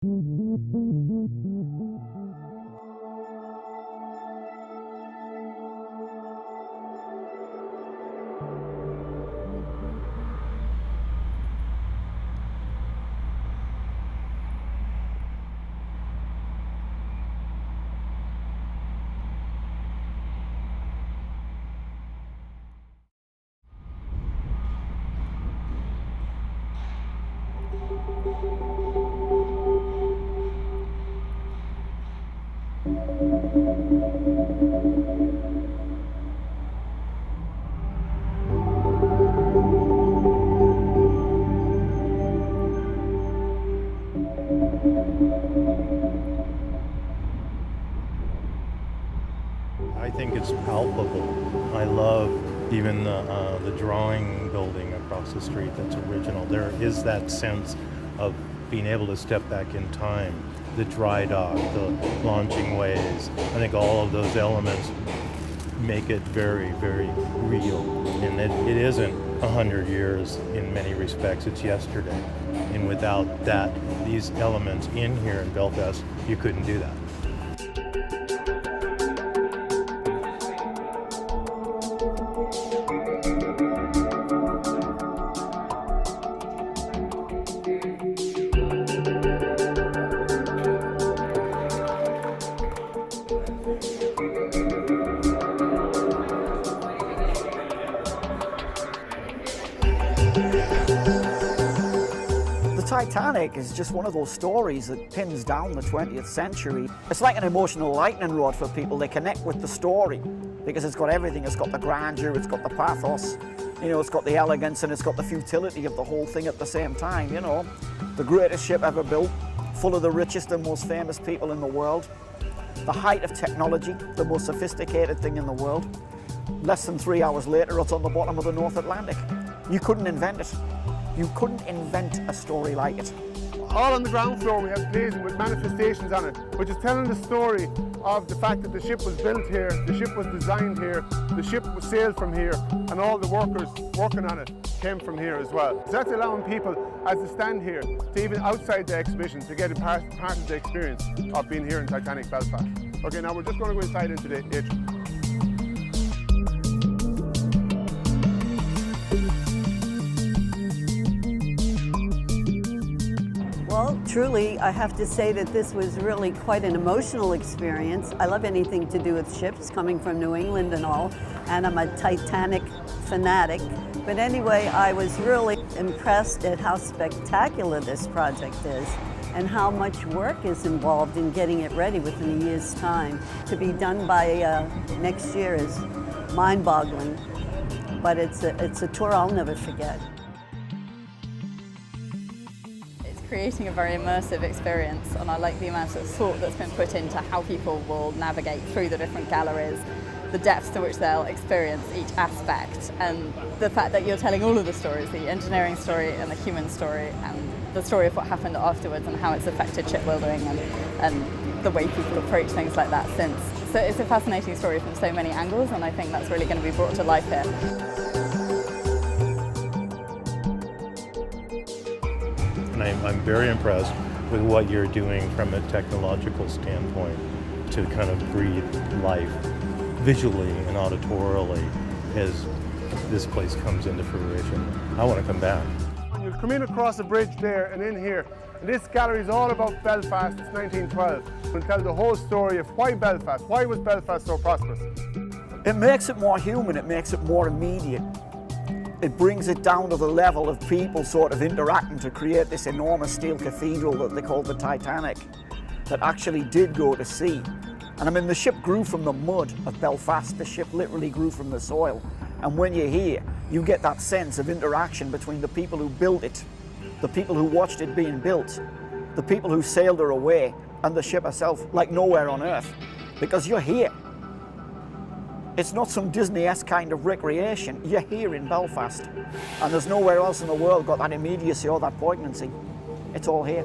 I think it's palpable. I love even the drawing building across the street that's original. There is that sense of being able to step back in time. The dry dock, the launching ways. I think all of those elements make it very, very real. And it isn't 100 years in many respects, it's yesterday. And without that, these elements in here in Belfast, you couldn't do that. The Titanic is just one of those stories that pins down the 20th century. It's like an emotional lightning rod for people. They connect with the story because it's got everything. It's got the grandeur, it's got the pathos, you know, it's got the elegance, and it's got the futility of the whole thing at the same time, you know. The greatest ship ever built, full of the richest and most famous people in the world. The height of technology, the most sophisticated thing in the world. Less than 3 hours later, it's on the bottom of the North Atlantic. You couldn't invent it. You couldn't invent a story like it. All on the ground floor we have glazing with manifestations on it, which is telling the story of the fact that the ship was built here, the ship was designed here, the ship was sailed from here, and all the workers working on it came from here as well. So that's allowing people, as they stand here, to even outside the exhibition, to get a part of the experience of being here in Titanic Belfast. Okay, now we're just going to go inside into the atrium. Well, truly, I have to say that this was really quite an emotional experience. I love anything to do with ships, coming from New England and all, and I'm a Titanic fanatic. But anyway, I was really impressed at how spectacular this project is and how much work is involved in getting it ready within a year's time. To be done by next year is mind-boggling, but it's a tour I'll never forget. Creating a very immersive experience, and I like the amount of thought that's been put into how people will navigate through the different galleries, the depths to which they'll experience each aspect, and the fact that you're telling all of the stories, the engineering story and the human story, and the story of what happened afterwards and how it's affected shipbuilding and the way people approach things like that since. So it's a fascinating story from so many angles, and I think that's really going to be brought to life here. And I'm very impressed with what you're doing from a technological standpoint to kind of breathe life visually and auditorially as this place comes into fruition. I want to come back. You'll come in across the bridge there and in here, and this gallery is all about Belfast. It's 1912. We'll tell the whole story of why Belfast, why was Belfast so prosperous. It makes it more human, it makes it more immediate. It brings it down to the level of people sort of interacting to create this enormous steel cathedral that they call the Titanic, that actually did go to sea. And I mean, the ship grew from the mud of Belfast. The ship literally grew from the soil. And when you're here, you get that sense of interaction between the people who built it, the people who watched it being built, the people who sailed her away, and the ship herself, like nowhere on earth, because you're here. It's not some Disney-esque kind of recreation. You're here in Belfast. And there's nowhere else in the world got that immediacy or that poignancy. It's all here.